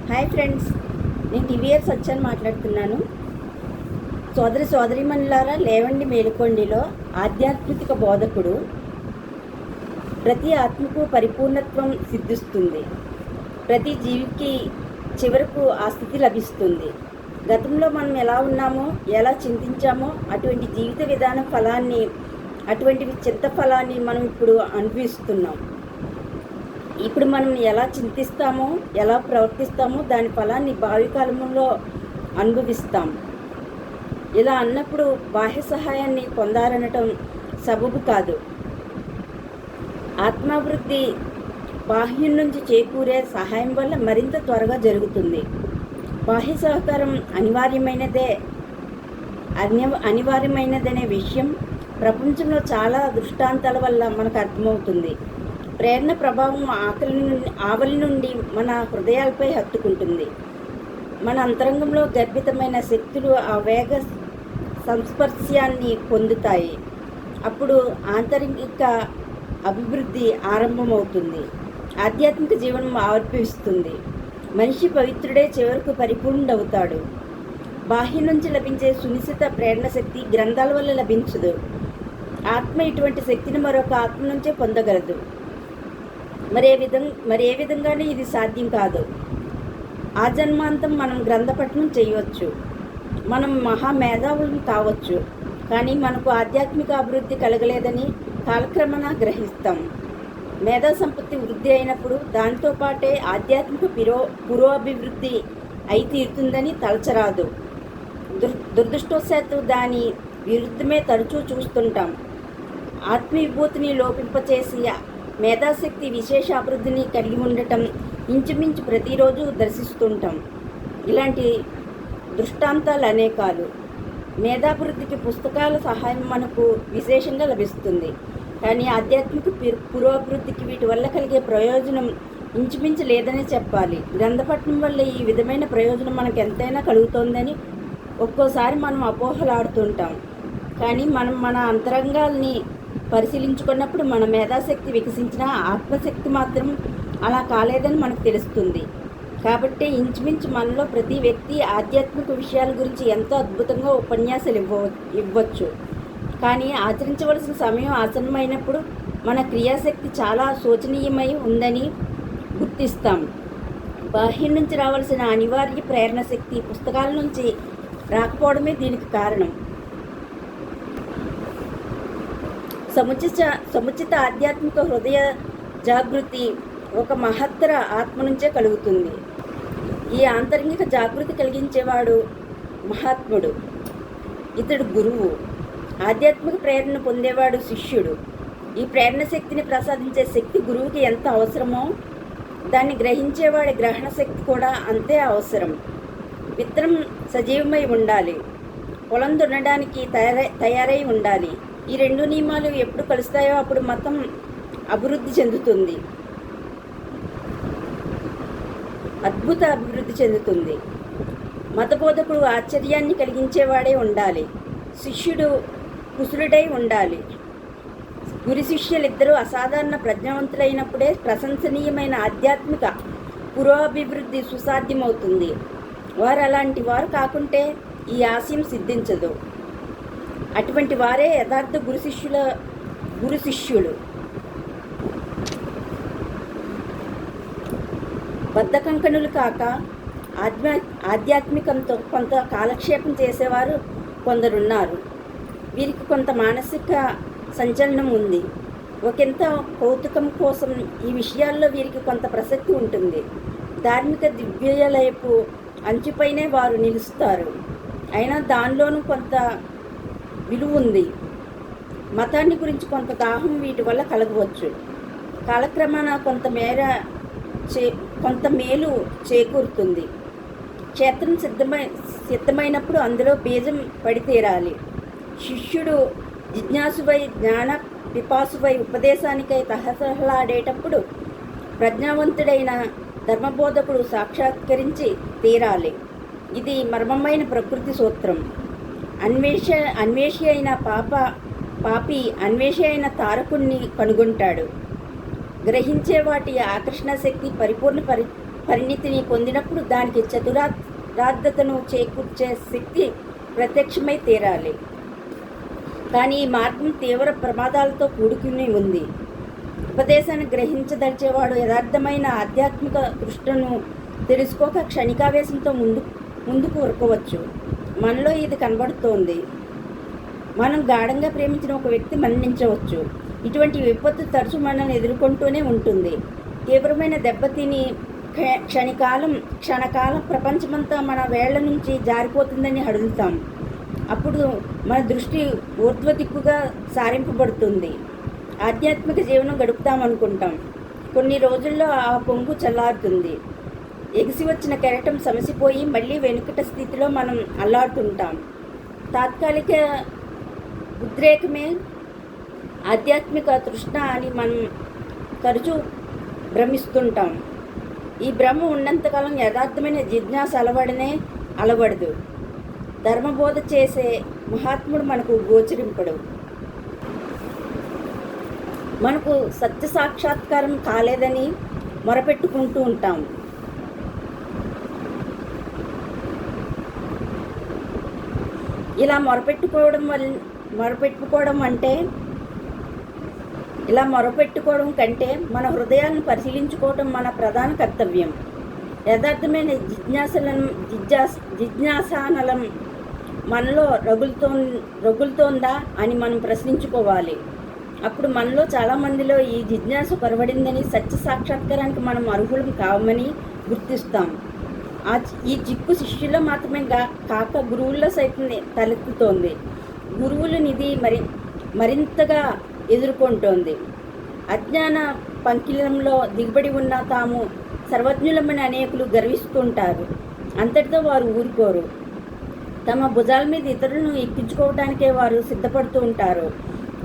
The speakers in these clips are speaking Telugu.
హాయ్ ఫ్రెండ్స్, నేను టీవీఆర్ సత్యాన్ని మాట్లాడుతున్నాను. సోదరిమణులారా, లేవండి మేలుకొండిలో ఆధ్యాత్మిక బోధకుడు. ప్రతి ఆత్మకు పరిపూర్ణత్వం సిద్ధిస్తుంది. ప్రతి జీవికి చివరకు ఆ స్థితి లభిస్తుంది. గతంలో మనం ఎలా ఉన్నామో, ఎలా చింతించామో అటువంటి జీవిత విధాన ఫలాన్ని, అటువంటి చింత ఫలాన్ని మనం ఇప్పుడు అనుభవిస్తున్నాం. ఇప్పుడు మనం ఎలా చింతిస్తామో, ఎలా ప్రవర్తిస్తామో దాని ఫలాన్ని భావి కాలంలో అనుభవిస్తాం. ఇలా అన్నప్పుడు బాహ్య సహాయాన్ని పొందాలనటం సబబు కాదు. ఆత్మాభివృద్ధి బాహ్యం నుంచి చేకూరే సహాయం వల్ల మరింత త్వరగా జరుగుతుంది. బాహ్య సహకారం అనివార్యమైనదనే విషయం ప్రపంచంలో చాలా దృష్టాంతాల వల్ల మనకు అర్థమవుతుంది. ప్రేరణ ప్రభావం ఆవలి నుండి మన హృదయాలపై హత్తుకుంటుంది. మన అంతరంగంలో గర్భితమైన శక్తులు ఆ వేగ సంస్పర్శాన్ని పొందుతాయి. అప్పుడు ఆంతరిక అభివృద్ధి ఆరంభమవుతుంది. ఆధ్యాత్మిక జీవనం ఆవిర్భవిస్తుంది. మనిషి పవిత్రుడే చివరకు పరిపూర్ణుడవుతాడు. బాహ్యం నుంచి లభించే సునిశ్చిత ప్రేరణ శక్తి గ్రంథాల వల్ల లభించదు. ఆత్మ ఇటువంటి శక్తిని మరొక ఆత్మ నుంచే పొందగలదు. ఏ విధంగానే ఇది సాధ్యం కాదు. ఆ జన్మాంతం మనం గ్రంథపఠనం చేయవచ్చు, మనం మహామేధావులం కావచ్చు, కానీ మనకు ఆధ్యాత్మిక అభివృద్ధి కలగలేదని కాలక్రమేణా గ్రహిస్తాం. మేధా సంపత్తి వృద్ధి అయినప్పుడు దానితో పాటే ఆధ్యాత్మిక పురోభివృద్ధి అయి తీరుతుందని తలచరాదు. దురదృష్టవశాత్తు దాని విరుద్ధమే తరచూ చూస్తుంటాం. ఆత్మవిభూతిని లోపింపచేసి మేధాశక్తి విశేష అభివృద్ధిని కలిగి ఉండటం ఇంచుమించు ప్రతిరోజు దర్శిస్తుంటాం. ఇలాంటి దృష్టాంతాలు అనేకాలు. మేధాభివృద్ధికి పుస్తకాల సహాయం మనకు విశేషంగా లభిస్తుంది, కానీ ఆధ్యాత్మిక పురోభివృద్ధికి వీటి వల్ల కలిగే ప్రయోజనం ఇంచుమించు లేదని చెప్పాలి. గ్రంథపఠనం వల్ల ఈ విధమైన ప్రయోజనం మనకు ఎంతైనా కలుగుతోందని ఒక్కోసారి మనం అపోహలాడుతుంటాం. కానీ మనం మన అంతరంగాల్ని పరిశీలించుకున్నప్పుడు మన మేధాశక్తి వికసించిన ఆత్మశక్తి మాత్రం అలా కాలేదని మనకు తెలుస్తుంది. కాబట్టి ఇంచుమించు మనలో ప్రతి వ్యక్తి ఆధ్యాత్మిక విషయాల గురించి ఎంతో అద్భుతంగా ఉపన్యాసాలు ఇవ్వచ్చు. కానీ ఆచరించవలసిన సమయం ఆసన్నమైనప్పుడు మన క్రియాశక్తి చాలా శోచనీయమై ఉందని గుర్తిస్తాం. బాహ్యం నుంచి రావాల్సిన అనివార్య ప్రేరణ శక్తి పుస్తకాల నుంచి రాకపోవడమే దీనికి కారణం. సముచిత ఆధ్యాత్మిక హృదయ జాగృతి ఒక మహత్తర ఆత్మ నుంచే కలుగుతుంది. ఈ ఆంతరిక జాగృతి కలిగించేవాడు మహాత్ముడు, ఇతడు గురువు. ఆధ్యాత్మిక ప్రేరణ పొందేవాడు శిష్యుడు. ఈ ప్రేరణ శక్తిని ప్రసాదించే శక్తి గురువుకి ఎంత అవసరమో దాన్ని గ్రహించేవాడి గ్రహణ శక్తి కూడా అంతే అవసరం. విత్తనం సజీవమై ఉండాలి, పొలం దున్నడానికి తయారై ఉండాలి. ఈ రెండు నియమాలు ఎప్పుడు కలుస్తాయో అప్పుడు మతం అభివృద్ధి చెందుతుంది, అద్భుత అభివృద్ధి చెందుతుంది. మతబోధకుడు ఆశ్చర్యాన్ని కలిగించేవాడే ఉండాలి, శిష్యుడు కుశలుడై ఉండాలి. గురు శిష్యులిద్దరూ అసాధారణ ప్రజ్ఞావంతులైనప్పుడే ప్రశంసనీయమైన ఆధ్యాత్మిక పురోభివృద్ధి సుసాధ్యమవుతుంది. వారు అలాంటి వారు కాకుంటే ఈ ఆశయం సిద్ధించదు. అటువంటి వారే యథార్థ గురు శిష్యులు. బద్ధకంకణులు కాక ఆధ్యాత్మికంతో కొంత కాలక్షేపం చేసేవారు కొందరున్నారు. వీరికి కొంత మానసిక సంచలనం ఉంది. ఒకంత కౌతుకం కోసం ఈ విషయాల్లో వీరికి కొంత ప్రసక్తి ఉంటుంది. ధార్మిక దివ్యలయపు అంచుపైనే వారు నిలుస్తారు. అయినా దానిలోనూ కొంత విలువ ఉంది. మతాన్ని గురించి కొంత దాహం వీటి వల్ల కలగవచ్చు. కాలక్రమేణా కొంత మేలు చేకూరుతుంది. క్షేత్రం సిద్ధమైనప్పుడు అందులో బీజం పడి తీరాలి. శిష్యుడు జిజ్ఞాసువై జ్ఞాన పిపాసువై ఉపదేశానికై తహతహలాడేటప్పుడు ప్రజ్ఞావంతుడైన ధర్మబోధకుడు సాక్షాత్కరించి తీరాలి. ఇది మర్మమైన ప్రకృతి సూత్రం. అన్వేషి అయిన పాపి అన్వేషి అయిన తారకుణ్ణి కనుగొంటాడు. గ్రహించే వాటి ఆకర్షణ శక్తి పరిణితిని పొందినప్పుడు దానికి చతురార్థతను చేకూర్చే శక్తి ప్రత్యక్షమై తీరాలి. కానీ ఈ మార్గం తీవ్ర ప్రమాదాలతో కూడుకుని ఉంది. ఉపదేశాన్ని గ్రహించదలిచేవాడు యథార్థమైన ఆధ్యాత్మిక దృష్టిను తెలుసుకోక క్షణికావేశంతో ముందుకు ఉరకవచ్చు. మనలో ఇది కనబడుతోంది. మనం గాఢంగా ప్రేమించిన ఒక వ్యక్తి మరణించవచ్చు. ఇటువంటి విపత్తు తరచు మనల్ని ఎదుర్కొంటూనే ఉంటుంది. తీవ్రమైన దెబ్బతిని క్షణకాలం ప్రపంచమంతా మన వేళ్ల నుంచి జారిపోతుందని అడుగుతాం. అప్పుడు మన దృష్టి ఊర్ధ్వ దిక్కుగా సారింపబడుతుంది. ఆధ్యాత్మిక జీవనం గడుపుతామనుకుంటాం. కొన్ని రోజుల్లో ఆ పొంగు చల్లారుతుంది. ఎగిసి వచ్చిన కెరటం సమసిపోయి మళ్ళీ వెనుకట స్థితిలో మనం అల్లాడుతుంటాం. తాత్కాలిక ఉద్రేకమే ఆధ్యాత్మిక తృష్ణ అని మనం తరచూ భ్రమిస్తుంటాం. ఈ భ్రమ ఉన్నంతకాలం యథార్థమైన జిజ్ఞాస అలవడదు. ధర్మబోధ చేసే మహాత్ముడు మనకు గోచరింపడు. మనకు సత్య సాక్షాత్కారం కాలేదని మొరపెట్టుకుంటూ ఉంటాం. ఇలా మొరపెట్టుకోవడం కంటే మన హృదయాలను పరిశీలించుకోవడం మన ప్రధాన కర్తవ్యం. యథార్థమైన జిజ్ఞాసానలం మనలో రగులుతోందా అని మనం ప్రశ్నించుకోవాలి. అప్పుడు మనలో చాలామందిలో ఈ జిజ్ఞాస కొరవడిందని, సత్య సాక్షాత్కారానికి మనం అర్హులం కావమని గుర్తిస్తాం. ఈ చిక్కు శిష్యుల్లో మాత్రమే కాక గురువుల్లో సైతం తలెత్తుతోంది. గురువుల నిధి మరింతగా ఎదుర్కొంటోంది. అజ్ఞాన పంకిలంలో దిగుబడి ఉన్న తాము సర్వజ్ఞులమని అనేకులు గర్విస్తుంటారు. అంతటితో వారు ఊరుకోరు. తమ భుజాల మీద ఇతరులను ఎక్కించుకోవడానికే వారు సిద్ధపడుతూ ఉంటారు.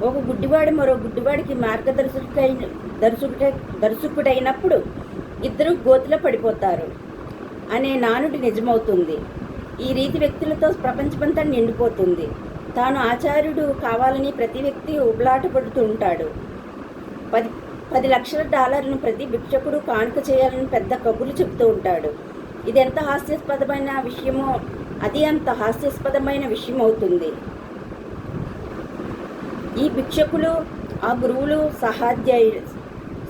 ఒక గుడ్డివాడు మరో గుడ్డివాడికి మార్గదర్శకుడైనప్పుడు ఇద్దరు గోతిలో పడిపోతారు అనే నానుడి నిజమవుతుంది. ఈ రీతి వ్యక్తులతో ప్రపంచమంతా నిండిపోతుంది. తాను ఆచార్యుడు కావాలని ప్రతి వ్యక్తి ఉబలాటపడుతూ ఉంటాడు. 10 లక్షల డాలర్లను ప్రతి భిక్షకుడు కానుక చేయాలని పెద్ద కబుర్లు చెబుతూ ఉంటాడు. ఇది ఎంత హాస్యాస్పదమైన విషయమో అది అంత హాస్యాస్పదమైన విషయం అవుతుంది. ఈ భిక్షకులు ఆ గురువులు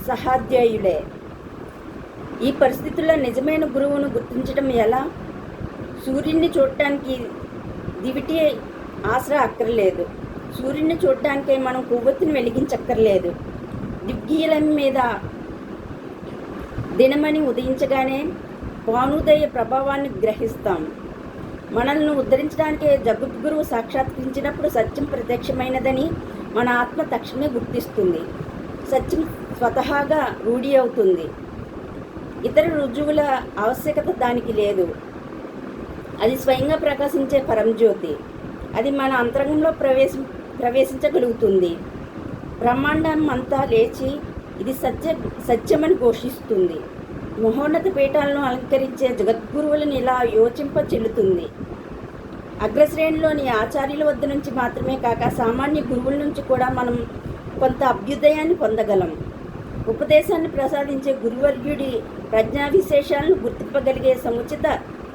సహాధ్యాయులే. ఈ పరిస్థితుల్లో నిజమైన గురువును గుర్తించడం ఎలా? సూర్యుడిని చూడటానికి దివిటి ఆసరా అక్కర్లేదు. సూర్యుడిని చూడటానికై మనం కొవ్వొత్తిని వెలిగించక్కర్లేదు. దిగ్గీలం మీద దినమని ఉదయించగానే భానుదయ ప్రభావాన్ని గ్రహిస్తాం. మనల్ని ఉద్ధరించడానికే జగద్గురువు సాక్షాత్కరించినప్పుడు సత్యం ప్రత్యక్షమైనదని మన ఆత్మ తక్షణమే గుర్తిస్తుంది. సత్యం స్వతహాగా రూఢి అవుతుంది. ఇతర రుజువుల ఆవశ్యకత దానికి లేదు. అది స్వయంగా ప్రకాశించే పరంజ్యోతి. అది మన అంతరంగంలో ప్రవేశించగలుగుతుంది. బ్రహ్మాండం అంతా లేచి ఇది సత్యమని ఘోషిస్తుంది. మహోన్నత పీఠాలను అలంకరించే జగద్గురువులను ఇలా యోచింప చెల్లుతుంది. అగ్రశ్రేణిలోని ఆచార్యుల వద్ద నుంచి మాత్రమే కాక సామాన్య గురువుల నుంచి కూడా మనం కొంత అభ్యుదయాన్ని పొందగలం. ఉపదేశాన్ని ప్రసాదించే గురువర్యుడి ప్రజ్ఞా విశేషాలను గుర్తింపగలిగే సముచిత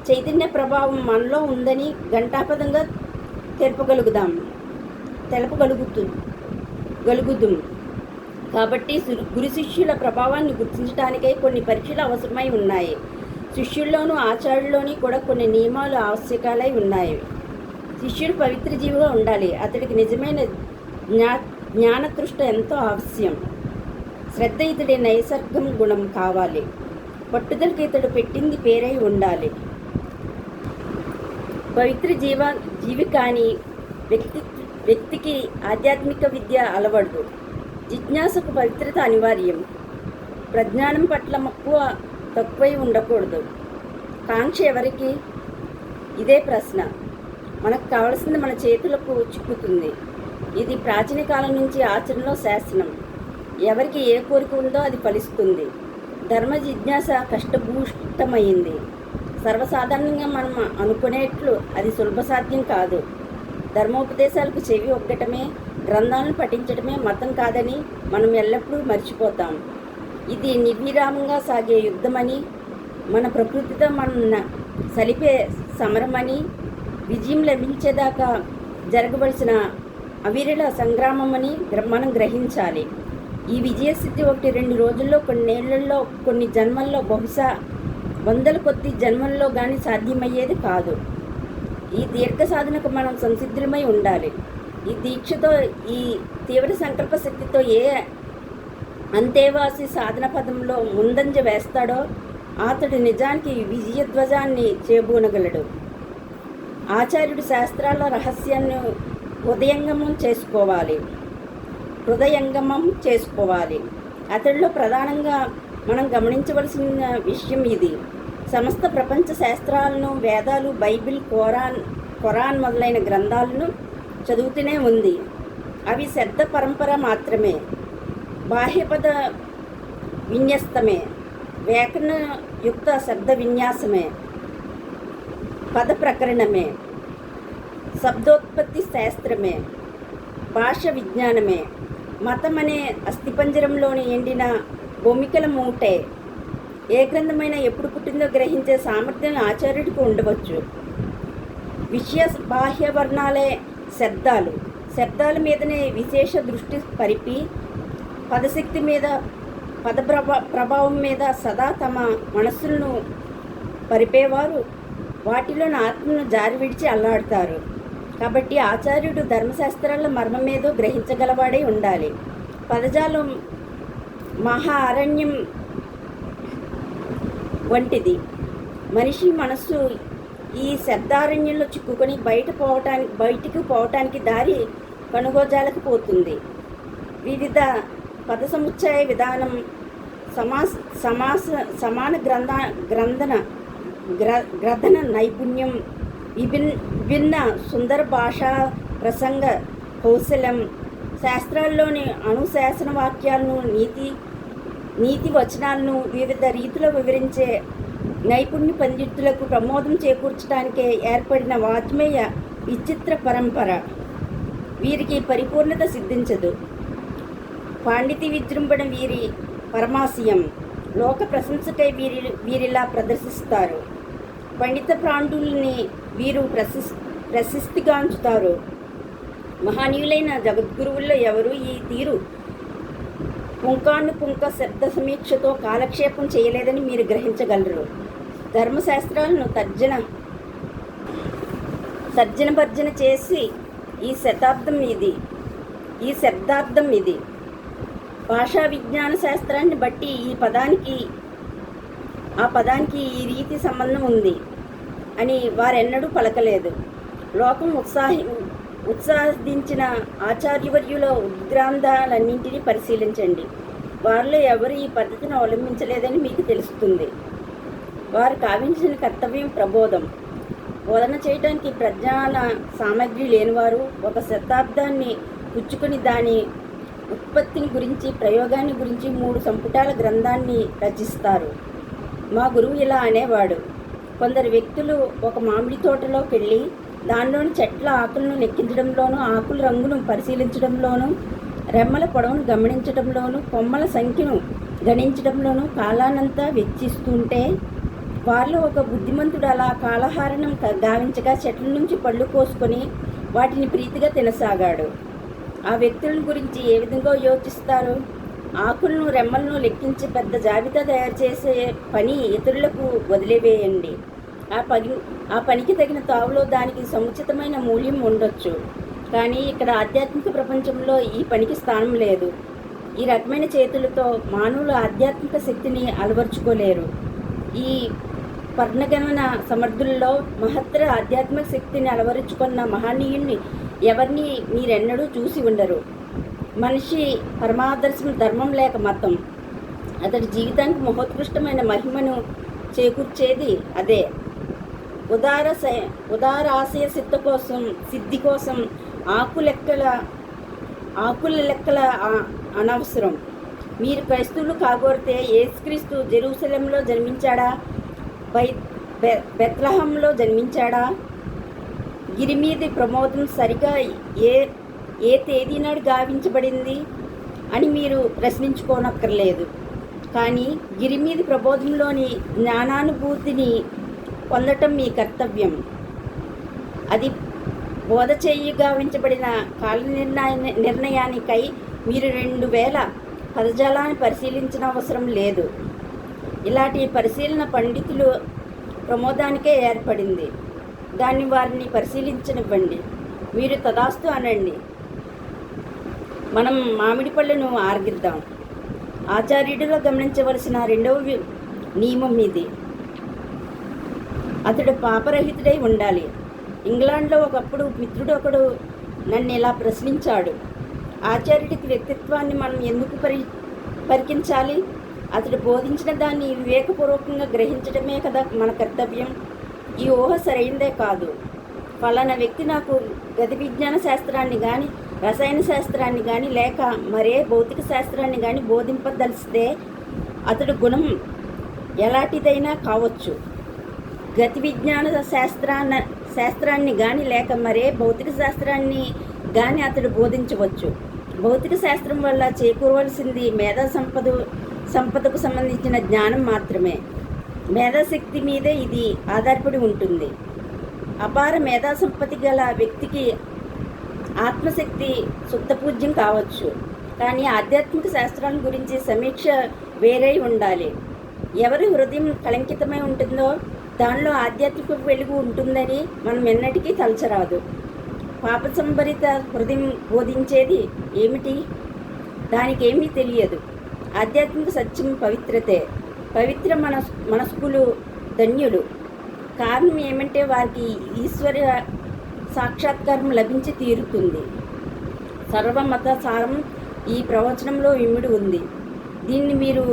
చైతన్య ప్రభావం మనలో ఉందని ఘంటాపదంగా తెలుపగలుగుదాం. కాబట్టి గురు శిష్యుల ప్రభావాన్ని గుర్తించడానికై కొన్ని పరీక్షలు అవసరమై ఉన్నాయి. శిష్యుల్లోనూ ఆచార్యుల్లోని కూడా కొన్ని నియమాలు ఆవశ్యకాలై ఉన్నాయి. శిష్యుడు పవిత్ర జీవిగా ఉండాలి. అతడికి నిజమైన జ్ఞానతృష్ట ఎంతో అవశ్యం. శ్రద్ధ ఇతడి నైసర్గం గుణం కావాలి. పట్టుదలకి ఇతడు పెట్టింది పేరై ఉండాలి. పవిత్ర జీవి కాని వ్యక్తికి ఆధ్యాత్మిక విద్య అలవడదు. జిజ్ఞాసకు పవిత్రత అనివార్యం. ప్రజ్ఞానం పట్ల తక్కువై ఉండకూడదు. కాంక్ష ఎవరికి? ఇదే ప్రశ్న. మనకు కావలసింది మన చేతులకు చిక్కుతుంది. ఇది ప్రాచీన కాలం నుంచి ఆచరణలో శాసనం. ఎవరికి ఏ కోరిక ఉందో అది ఫలిస్తుంది. ధర్మ జిజ్ఞాస కష్టభూష్టమైంది. సర్వసాధారణంగా మనం అనుకునేట్లు అది సులభసాధ్యం కాదు. ధర్మోపదేశాలకు చెవి ఒక్కటమే, గ్రంథాలను పఠించడమే మతం కాదని మనం ఎల్లప్పుడూ మర్చిపోతాం. ఇది నిర్విరామంగా సాగే యుద్ధమని మన ప్రకృతితో మనం సలిపే సమరమని, విజయం లభించేదాకా జరగవలసిన అవిరళ సంగ్రామమని మనం గ్రహించాలి. ఈ విజయస్థితి 1-2 రోజుల్లో, కొన్నేళ్లలో, కొన్ని జన్మల్లో, బహుశా వందల కొద్ది జన్మల్లో కానీ సాధ్యమయ్యేది కాదు. ఈ దీర్ఘ సాధనకు మనం సంసిద్ధులమై ఉండాలి. ఈ దీక్షతో, ఈ తీవ్ర సంకల్ప శక్తితో ఏ అంతేవాసి సాధన పదంలో ముందంజ వేస్తాడో అతడు నిజానికి విజయధ్వజాన్ని చేబూనగలడు. ఆచార్యుడు శాస్త్రాల రహస్యాన్ని హృదయంగమం చేసుకోవాలి. అతడిలో ప్రధానంగా మనం గమనించవలసిన విషయం ఇది. సమస్త ప్రపంచ శాస్త్రాలను, వేదాలు, బైబిల్, ఖురాన్ మొదలైన గ్రంథాలను చదువుతూనే ఉంది. అవి శబ్ద పరంపర మాత్రమే, బాహ్యపద విన్యస్తమే, వ్యాకరణయుక్త శబ్ద విన్యాసమే, పద ప్రకరణమే, శబ్దోత్పత్తి శాస్త్రమే, భాష విజ్ఞానమే. మతం అనే అస్థిపంజరంలోని ఎండిన భూమికల మూటే. ఏ గ్రంథమైనా ఎప్పుడు పుట్టిందో గ్రహించే సామర్థ్యం ఆచార్యుడికి ఉండవచ్చు. విషయ బాహ్య వర్ణాలే శబ్దాల మీదనే విశేష దృష్టి పరిపి, పదశక్తి మీద, పద ప్రభావం మీద సదా తమ మనస్సులను పరిపేవారు వాటిలోని ఆత్మను జారి విడిచి అల్లాడుతారు. కాబట్టి ఆచార్యుడు ధర్మశాస్త్రాల మర్మమేదో గ్రహించగలవాడై ఉండాలి. పదజాలం మహా అరణ్యం వంటిది. మనిషి మనస్సు ఈ శబ్దారణ్యంలో చిక్కుకొని బయటికి పోవటానికి దారి కనుగోజాలకపోతుంది. వివిధ పద సముచ్చయ విధానం, సమాన గ్రథన నైపుణ్యం, విభిన్న సుందర భాషా ప్రసంగ కౌశలం, శాస్త్రాల్లోని అనుశాసన వాక్యాలను, నీతి వచనాలను వివిధ రీతిలో వివరించే నైపుణ్య పండితులకు ప్రమోదం చేకూర్చడానికే ఏర్పడిన వాజ్మేయ విచిత్ర పరంపర. వీరికి పరిపూర్ణత సిద్ధించదు. పాండితి విజృంభణ వీరి పరమాశయం. లోక ప్రశంసకై వీరిలా ప్రదర్శిస్తారు. పండిత ప్రాండుల్ని వీరు ప్రశస్తిగాంచుతారు. మహనీయులైన జగద్గురువుల్లో ఎవరు ఈ తీరు పుంఖానుపుంఖ శబ్ద సమీక్షతో కాలక్షేపం చేయలేదని మీరు గ్రహించగలరు. ధర్మశాస్త్రాలను తర్జన చేసి ఈ శబ్దార్థం ఇది. భాషా విజ్ఞాన శాస్త్రాన్ని బట్టి ఆ పదానికి ఈ రీతి సంబంధం ఉంది అని వారెన్నడూ పలకలేదు. లోకం ఉత్సాహించిన ఆచార్యవర్యుల ఉద్గ్రంథాలన్నింటినీ పరిశీలించండి. వారిలో ఎవరు ఈ పద్ధతిని అవలంబించలేదని మీకు తెలుస్తుంది. వారు కావించిన కర్తవ్యం ప్రబోధం. బోధన చేయడానికి ప్రజ్ఞాన సామగ్రి లేనివారు ఒక శతాబ్దాన్ని పుచ్చుకొని దాని ఉత్పత్తిని గురించి, ప్రయోగాన్ని గురించి 3 సంపుటాల గ్రంథాన్ని రచిస్తారు. మా గురువు ఇలా అనేవాడు. కొందరు వ్యక్తులు ఒక మామిడి తోటలోకి వెళ్ళి దానిలోని చెట్ల ఆకులను లెక్కించడంలోనూ, ఆకుల రంగును పరిశీలించడంలోనూ, రెమ్మల పొడవును గమనించడంలోనూ, కొమ్మల సంఖ్యను గణించడంలోనూ కాలానంతా వెచ్చిస్తుంటే, వారిలో ఒక బుద్ధిమంతుడు అలా కాలహారణం గావించగా చెట్ల నుంచి పళ్ళు కోసుకొని వాటిని ప్రీతిగా తినసాగాడు. ఆ వ్యక్తుల గురించి ఏ విధంగా యోచిస్తారు? ఆకులను, రెమ్మలను లెక్కించి పెద్ద జాబితా తయారు చేసే పని ఇతరులకు వదిలివేయండి. ఆ పనికి తగిన తావులో దానికి సముచితమైన మూల్యం ఉండొచ్చు. కానీ ఇక్కడ ఆధ్యాత్మిక ప్రపంచంలో ఈ పనికి స్థానం లేదు. ఈ రకమైన చేతులతో మానవులు ఆధ్యాత్మిక శక్తిని అలవర్చుకోలేరు. ఈ పర్ణగమన సమర్థుల్లో మహత్తర ఆధ్యాత్మిక శక్తిని అలవరుచుకున్న మహనీయుణ్ణి ఎవరిని మీరెన్నడూ చూసి ఉండరు. మనిషి పరమాదర్శం ధర్మం లేక మతం. అతడి జీవితానికి మహోత్కృష్టమైన మహిమను చేకూర్చేది అదే. ఉదారాశయ సిద్ధి కోసం ఆకుల లెక్కల అనవసరం. మీరు క్రైస్తవులు కాబోతే యేసుక్రీస్తు జెరూసలేంలో జన్మించాడా? బెత్లెహేంలో జన్మించాడా? గిరి మీది ప్రమోదం సరిగా ఏ తేదీ నాడు గావించబడింది అని మీరు ప్రశ్నించుకోనక్కర్లేదు. కానీ గిరిమీది ప్రబోధంలోని జ్ఞానానుభూతిని పొందటం మీ కర్తవ్యం. అది బోధ చేయి గావించబడిన కాల నిర్ణయానికై మీరు 2000 పదజాలాన్ని పరిశీలించిన అవసరం లేదు. ఇలాంటి పరిశీలన పండితులు ప్రమోదానికే ఏర్పడింది. దాన్ని వారిని పరిశీలించనివ్వండి. మీరు తదాస్తు అనండి. మనం మామిడి పళ్ళను ఆరగిద్దాం. ఆచార్యుడిలో గమనించవలసిన రెండవ నియమం ఇది. అతడు పాపరహితుడై ఉండాలి. ఇంగ్లాండ్లో ఒకప్పుడు మిత్రుడు ఒకడు నన్ను ఇలా ప్రశ్నించాడు, ఆచార్యుడికి వ్యక్తిత్వాన్ని మనం ఎందుకు పరికించాలి? అతడు బోధించిన దాన్ని వివేకపూర్వకంగా గ్రహించడమే కదా మన కర్తవ్యం. ఈ ఊహ సరైందే కాదు. ఫలానా వ్యక్తి నాకు గతి విజ్ఞాన శాస్త్రాన్ని కానీ, రసాయన శాస్త్రాన్ని కానీ, లేక మరే భౌతిక శాస్త్రాన్ని కానీ బోధింపదలిస్తే అతడు గుణం ఎలాంటిదైనా కావచ్చు. గతి విజ్ఞాన శాస్త్రాన్ని కానీ, లేక మరే భౌతిక శాస్త్రాన్ని అతడు బోధించవచ్చు. భౌతిక శాస్త్రం వల్ల చేకూరవలసింది మేధా సంపదకు సంబంధించిన జ్ఞానం మాత్రమే. మేధాశక్తి మీదే ఇది ఆధారపడి ఉంటుంది. అపార మేధాసంపత్తి గల వ్యక్తికి ఆత్మశక్తి సుప్తపూజ్యం కావచ్చు, కానీ ఆధ్యాత్మిక శాస్త్రాల గురించి సమీక్ష వేరై ఉండాలి. ఎవరి హృదయం కళంకితమై ఉంటుందో దానిలో ఆధ్యాత్మిక వెలుగు ఉంటుందని మనం ఎన్నటికీ తలచరాదు. పాపసంభరిత హృదయం బోధించేది ఏమిటి? దానికేమీ తెలియదు. ఆధ్యాత్మిక సత్యం పవిత్రతే. పవిత్ర మనస్కులు ధన్యులు. కారణం ఏమంటే వారికి ఈశ్వర సాక్షాత్కారం లభించి తీరుతుంది. సర్వమత సారం ఈ ప్రవచనంలో ఇమిడి ఉంది. దీన్ని మీరు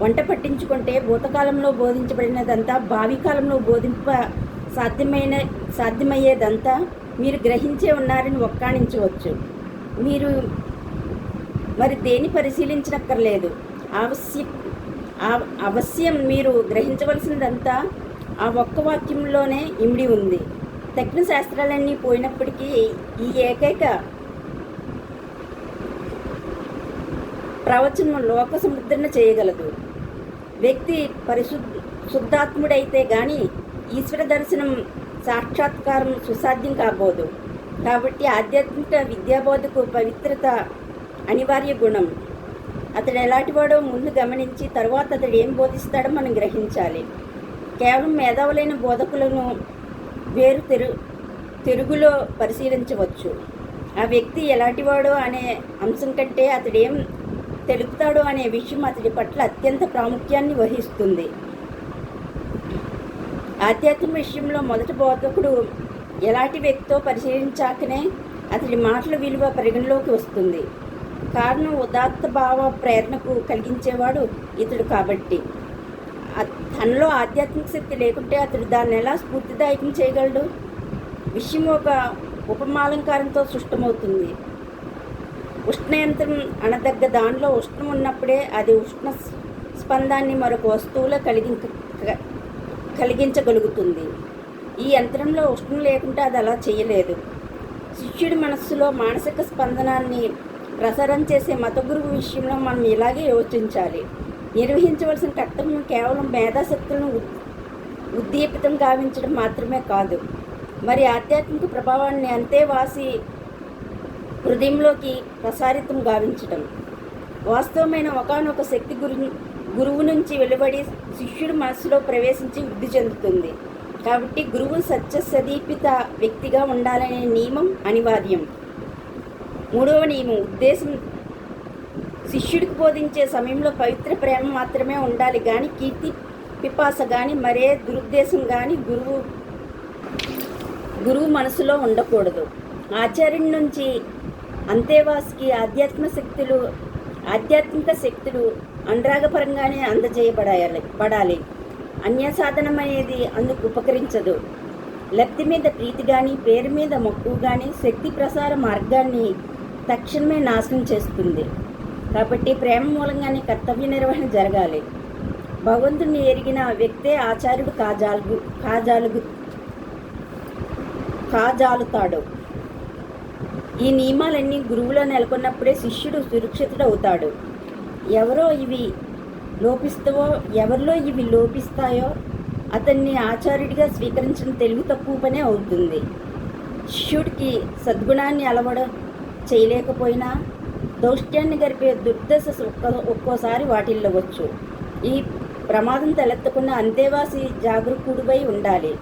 వంట పట్టించుకుంటే భూతకాలంలో బోధించబడినదంతా భావి కాలంలో సాధ్యమయ్యేదంతా మీరు గ్రహించే ఉన్నారని ఒక్కాణించవచ్చు. మీరు మరి దేని పరిశీలించనక్కర్లేదు. అవశ్యం మీరు గ్రహించవలసినదంతా ఆ ఒక్క వాక్యంలోనే ఇమిడి ఉంది. తక్కిన శాస్త్రాలన్నీ పోయినప్పటికీ ఈ ఏకైక ప్రవచనం లోక సముద్రణ చేయగలదు. వ్యక్తి శుద్ధాత్ముడైతే కానీ ఈశ్వర దర్శనం సాక్షాత్కారం సుసాధ్యం కాబోదు. కాబట్టి ఆధ్యాత్మిక విద్యాబోధకు పవిత్రత అనివార్య గుణం. అతడు ఎలాంటివాడో ముందు గమనించి తరువాత అతడు ఏం బోధిస్తాడో మనం గ్రహించాలి. కేవలం మేధావులైన బోధకులను వేరు తెలుగులో పరిశీలించవచ్చు. ఆ వ్యక్తి ఎలాంటివాడో అనే అంశం కంటే అతడేం తెలుపుతాడో అనే విషయం అతడి పట్ల అత్యంత ప్రాముఖ్యాన్ని వహిస్తుంది. ఆధ్యాత్మిక విషయంలో మొదటి బోధకుడు ఎలాంటి వ్యక్తితో పరిశీలించాకనే అతడి మాటల విలువ పరిగణలోకి వస్తుంది. కారణం ఉదాత్త భావ ప్రేరణకు కలిగించేవాడు ఇతడు కాబట్టి. తనలో ఆధ్యాత్మిక శక్తి లేకుంటే అతడు దాన్ని ఎలా స్ఫూర్తిదాయకం చేయగలడు? విషయం ఒక ఉపమాలంకారంతో సృష్టమవుతుంది. ఉష్ణయంత్రం అనదగ్గ దానిలో ఉష్ణం ఉన్నప్పుడే అది ఉష్ణ స్పందాన్ని మరొక వస్తువులో కలిగించగలుగుతుంది. ఈ యంత్రంలో ఉష్ణం లేకుంటే అది అలా చేయలేదు. శిష్యుడి మనస్సులో మానసిక స్పందనాన్ని ప్రసారం చేసే మత గురువు విషయంలో మనం ఇలాగే యోచించాలి. నిర్వహించవలసిన కర్తవ్యం కేవలం మేధాశక్తులను ఉద్దీపితం గావించడం మాత్రమే కాదు, మరి ఆధ్యాత్మిక ప్రభావాన్ని అంతేవాసి హృదయంలోకి ప్రసారితం గావించడం. వాస్తవమైన ఒకానొక శక్తి గురువు నుంచి వెలువడి శిష్యుడి మనస్సులో ప్రవేశించి వృద్ధి చెందుతుంది. కాబట్టి గురువు సత్యసదీపిత వ్యక్తిగా ఉండాలనే నియమం అనివార్యం. మూడవ నియమం ఉద్దేశం. శిష్యుడికి బోధించే సమయంలో పవిత్ర ప్రేమ మాత్రమే ఉండాలి కానీ కీర్తి పిపాస కానీ మరే దురుద్దేశం కానీ గురువు మనసులో ఉండకూడదు. ఆచార్యుడి నుంచి అంతేవాసికి ఆధ్యాత్మిక శక్తులు అనురాగపరంగానే అందజేయబడాలి. అన్యసాధనం అనేది అందుకు ఉపకరించదు. లబ్ధి మీద ప్రీతి కానీ పేరు మీద మక్కువ కానీ శక్తి ప్రసార మార్గాన్ని తక్షణమే నాశనం చేస్తుంది. కాబట్టి ప్రేమ మూలంగానే కర్తవ్య నిర్వహణ జరగాలి. భగవంతుని ఎరిగిన వ్యక్తే ఆచార్యుడు కాజాలుతాడు. ఈ నియమాలన్నీ గురువులో నెలకొన్నప్పుడే శిష్యుడు సురక్షితుడవుతాడు. ఎవరో ఇవి లోపిస్తావో, ఎవరిలో ఇవి లోపిస్తాయో అతన్ని ఆచార్యుడిగా స్వీకరించడం తెలివి తక్కువ పనే అవుతుంది. శిష్యుడికి సద్గుణాన్ని అలవడ చేయలేకపోయినా దౌష్ట్యాన్ని గరిపే దుర్దశ ఒక్కోసారి వాటిల్లవచ్చు. ఈ ప్రమాదం తలెత్తకుండా అంతేవాసి జాగరూకుడిపై ఉండాలి.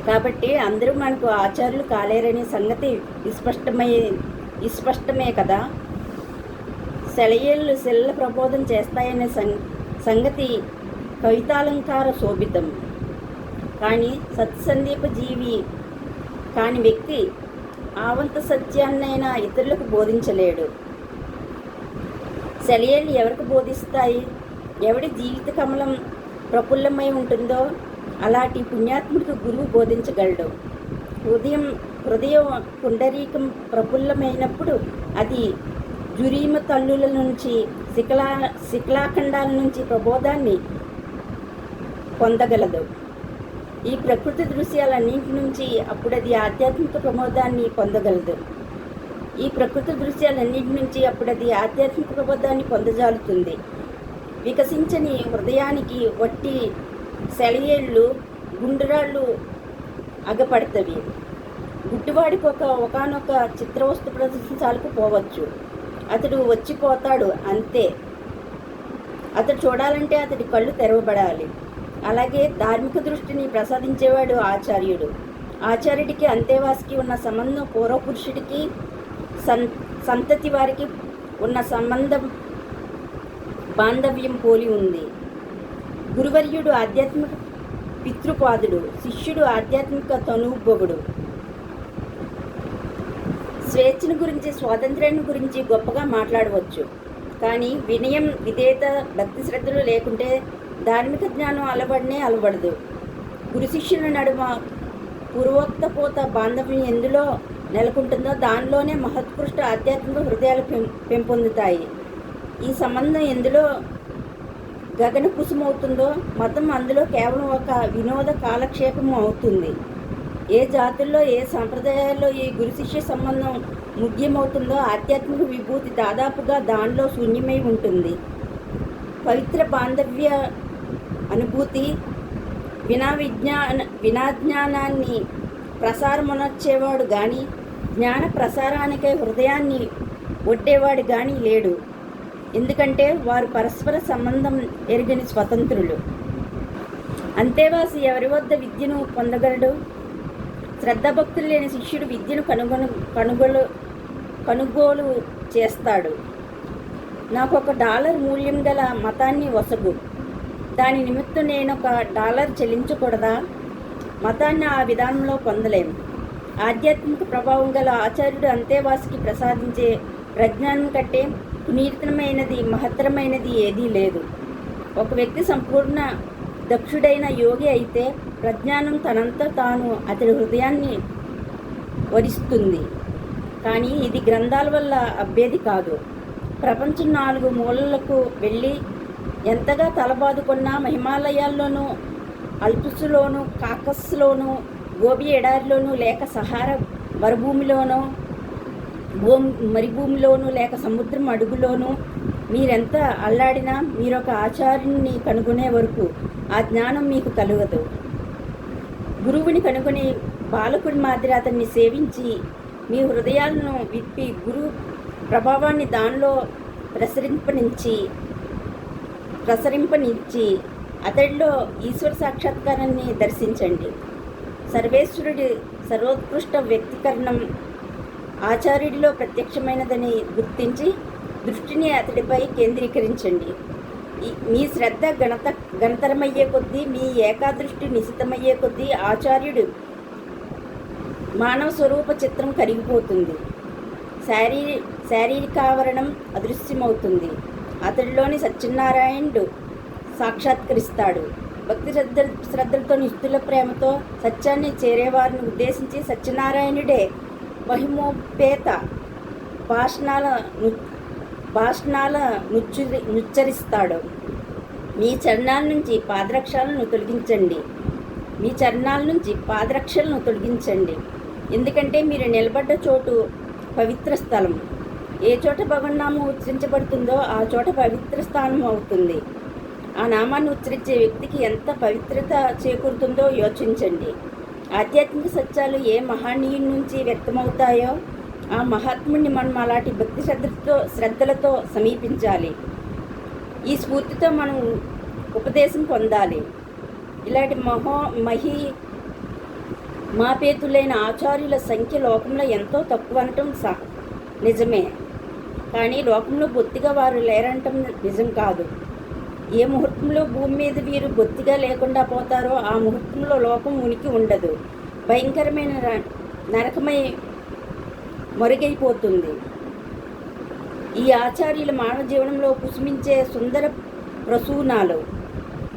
కాబట్టి అందరూ మనకు ఆచార్యులు కాలేరనే సంగతి విస్పష్టమే కదా. సెలయేళ్ళు శిల్ల ప్రబోధం చేస్తాయనే సంగతి కవితాలంకార శోభితం. కానీ సత్సందీప జీవి కాని వ్యక్తి ఆవంత సత్యాన్నైనా ఇతరులకు బోధించలేడు. సెలయేళ్ళు ఎవరికి బోధిస్తాయి? ఎవడి జీవిత కమలం ప్రఫుల్లమై ఉంటుందో అలాంటి పుణ్యాత్ముడికి గురువు బోధించగలడు. హృదయ పుండరీకం ప్రఫుల్లమైనప్పుడు అది జురీమ తల్లుల నుంచి శిఖలాఖండాల నుంచి ప్రబోధాన్ని పొందగలదు. ఈ ప్రకృతి దృశ్యాలన్నింటి నుంచి అప్పుడది ఆధ్యాత్మిక ప్రబోధాన్ని పొందగలదు. పొందజాలుతుంది. వికసించని హృదయానికి వట్టి సెలయేళ్ళు గుండ్రాళ్ళు అగపడతవి. గుడ్డివాడికి ఒకనొక చిత్రవస్తు ప్రదర్శనశాలకు పోవచ్చు. అతడు వచ్చిపోతాడు అంతే. అతడు చూడాలంటే అతడి కళ్ళు తెరవబడాలి. అలాగే ధార్మిక దృష్టిని ప్రసాదించేవాడు ఆచార్యుడు. ఆచార్యుడికి అంతేవాసికి ఉన్న సంబంధం పూర్వపురుషుడికి సంతతి వారికి ఉన్న బాంధవ్యం పోలి ఉంది. గురువర్యుడు ఆధ్యాత్మిక పితృపాదుడు, శిష్యుడు ఆధ్యాత్మిక తనుబొగుడు. స్వేచ్ఛను గురించి, స్వాతంత్ర్యాన్ని గురించి గొప్పగా మాట్లాడవచ్చు. కానీ వినయం, విధేయత, భక్తి శ్రద్ధలు లేకుంటే ధార్మిక జ్ఞానం అలవడదు. గురు శిష్యుల నడుమ పూర్వోక్తపోత బాంధవ్యం ఎందులో నెలకొంటుందో దానిలోనే మహోత్కృష్ట ఆధ్యాత్మిక హృదయాలు పెంపొందుతాయి. ఈ సంబంధం ఎందులో గగన కుసుమవుతుందో మతం అందులో కేవలం ఒక వినోద కాలక్షేపం అవుతుంది. ఏ జాతుల్లో, ఏ సాంప్రదాయాల్లో ఈ గురు శిష్య సంబంధం ముఖ్యమవుతుందో ఆధ్యాత్మిక విభూతి దాదాపుగా దానిలో శూన్యమై ఉంటుంది. పవిత్ర బాంధవ్య అనుభూతి వినాజ్ఞానాన్ని ప్రసారమునర్చేవాడు కానీ, జ్ఞాన ప్రసారానికై హృదయాన్ని ఒడ్డేవాడు కానీ లేడు. ఎందుకంటే వారు పరస్పర సంబంధం ఎరుగని స్వతంత్రులు. అంతేవాసి ఎవరి వద్ద విద్యను పొందగలడు? శ్రద్ధాభక్తులు లేని శిష్యుడు విద్యను కొనుగోలు చేస్తాడు. నాకు $1 మూల్యం గల మతాన్ని వసగు, దాని నిమిత్తం నేను $1 చెల్లించకూడదా? మతాన్ని ఆ విధానంలో పొందలేం. ఆధ్యాత్మిక ప్రభావం గల ఆచార్యుడు అంతేవాసికి ప్రసాదించే ప్రజ్ఞానం కంటే పునీతమైనది, మహత్తరమైనది ఏదీ లేదు. ఒక వ్యక్తి సంపూర్ణ దక్షుడైన యోగి అయితే ప్రజ్ఞానం తనంత తాను అతడి హృదయాన్ని వరిస్తుంది. కానీ ఇది గ్రంథాల వల్ల అబ్బేది కాదు. ప్రపంచం 4 మూలలకు వెళ్ళి ఎంతగా తలబాదుకున్నా హిమాలయాల్లోనూ, అల్ప్స్లోనూ, కాకస్లోనూ, గోబీ ఎడారిలోనూ, లేక సహారా మరుభూమిలోనూ, మరుభూమిలోనూ, లేక సముద్రం అడుగులోనూ మీరెంత అల్లాడినా మీరొక ఆచార్యుని కనుగొనే వరకు ఆ జ్ఞానం మీకు కలుగదు. గురువుని కనుగొని బాలకుడి మాదిరి అతన్ని సేవించి మీ హృదయాలను విప్పి గురు ప్రభావాన్ని దానిలో ప్రసరింపనిచ్చి అతడిలో ఈశ్వర సాక్షాత్కారాన్ని దర్శించండి. సర్వేశ్వరుడి సర్వోత్కృష్ట వ్యక్తీకరణం ఆచార్యుడిలో ప్రత్యక్షమైనదని గుర్తించి దృష్టిని అతడిపై కేంద్రీకరించండి. మీ శ్రద్ధ గణతరమయ్యే కొద్దీ, మీ ఏకాదృష్టి నిశితమయ్యే కొద్దీ ఆచార్యుడు మానవ స్వరూప చిత్రం కరిగిపోతుంది. శారీరకావరణం అదృశ్యమవుతుంది. అతడిలోని సత్యనారాయణుడు సాక్షాత్కరిస్తాడు. భక్తి శ్రద్ధలతో, నిస్తుల ప్రేమతో సత్యాన్ని చేరేవారిని ఉద్దేశించి సత్యనారాయణుడే మహిమోపేత భాషణాల నుచ్చరిస్తాడు. మీ చరణాల నుంచి పాదరక్షలను తొలగించండి. ఎందుకంటే మీరు నిలబడ్డ చోటు పవిత్ర స్థలం. ఏ చోట భగవన్నామం ఉచ్చరించబడుతుందో ఆ చోట పవిత్ర స్థానం అవుతుంది. ఆ నామాన్ని ఉచ్చరించే వ్యక్తికి ఎంత పవిత్రత చేకూరుతుందో యోచించండి. ఆధ్యాత్మిక సత్యాలు ఏ మహనీయుడి నుంచి వ్యక్తమవుతాయో ఆ మహాత్ముడిని మనం అలాంటి భక్తి శ్రద్ధలతో సమీపించాలి. ఈ స్ఫూర్తితో మనం ఉపదేశం పొందాలి. ఇలాంటి మాపేతులైన ఆచార్యుల సంఖ్య లోకంలో ఎంతో తక్కువ అనటం నిజమే. కానీ లోకంలో బొత్తిగా వారు లేరంటం నిజం కాదు. ఏ ముహూర్తంలో భూమి మీద వీరు బొత్తిగా లేకుండా పోతారో ఆ ముహూర్తంలో లోకం ఉనికి ఉండదు. భయంకరమైన నరకమై మరుగైపోతుంది. ఈ ఆచార్యుల మానవ జీవనంలో కుసుమించే సుందర ప్రసూనాలు.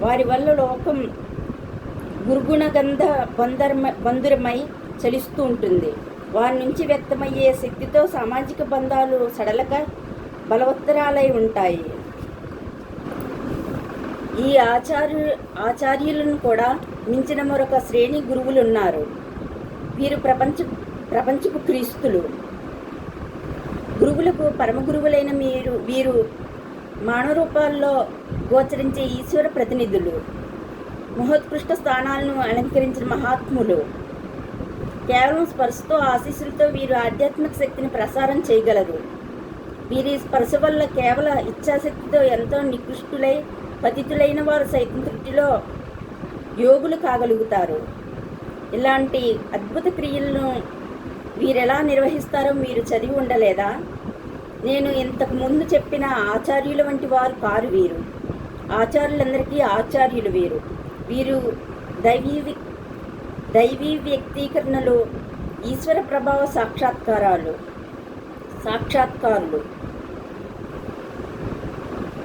వారి వల్ల లోకం గురుగుణగంధ బంధురమై చలిస్తూ ఉంటుంది. వారి నుంచి వ్యక్తమయ్యే శక్తితో సామాజిక బంధాలు సడలక బలవత్తరాలై ఉంటాయి. ఈ ఆచార్యులను కూడా మించిన మరొక శ్రేణి గురువులు ఉన్నారు. వీరు ప్రపంచపు క్రీస్తులు. గురువులకు పరమ గురువులైన వీరు మానవ రూపాల్లో గోచరించే ఈశ్వర ప్రతినిధులు, మహోత్కృష్ట స్థానాలను అలంకరించిన మహాత్ములు. కేవలం స్పర్శతో ఆశీస్సులతో వీరు ఆధ్యాత్మిక శక్తిని ప్రసారం చేయగలరు. వీరి స్పర్శ వల్ల కేవల ఇచ్ఛాశక్తితో ఎంతో నికృష్టులై పతితులైన వారు సైతం తృప్తిలో యోగులు కాగలుగుతారు. ఇలాంటి అద్భుత క్రియలను వీరెలా నిర్వహిస్తారో మీరు చదివి ఉండలేదా? నేను ఇంతకు ముందు చెప్పిన ఆచార్యుల వంటి వారు కారు వీరు. ఆచార్యులందరికీ ఆచార్యులు వీరు. వీరు దైవీ వ్యక్తీకరణలు, ఈశ్వర ప్రభావ సాక్షాత్కారులు.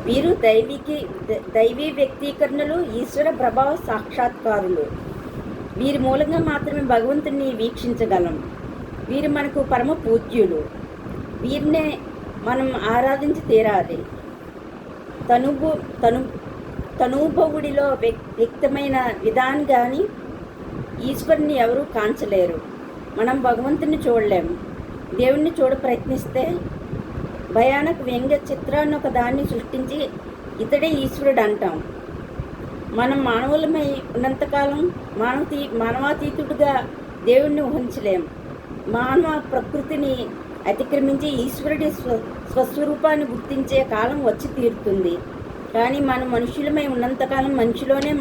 వీరు దైవీ వ్యక్తీకరణలు, ఈశ్వర ప్రభావ సాక్షాత్కారులు. వీరి మూలంగా మాత్రమే భగవంతుని వీక్షించగలం. వీరు మనకు పరమ పూజ్యులు. వీరినే మనం ఆరాధించి తీరాలి. తనూభవుడిలో వ్యక్తమైన విధానం కానీ ఈశ్వరుని ఎవరూ కాంచలేరు. మనం భగవంతుని చూడలేము. దేవుణ్ణి ప్రయత్నిస్తే భయానక వ్యంగ్య చిత్రాన్ని ఒక దాన్ని సృష్టించి ఇతడే ఈశ్వరుడు అంటాం. మనం మానవులమై ఉన్నంతకాలం మానవాతీతుడుగా దేవుణ్ణి ఊహించలేం. మానవ ప్రకృతిని అతిక్రమించి ఈశ్వరుడి స్వస్వరూపాన్ని గుర్తించే కాలం వచ్చి తీరుతుంది. కానీ మనం మనుషులమై ఉన్నంతకాలం మనిషిలోనే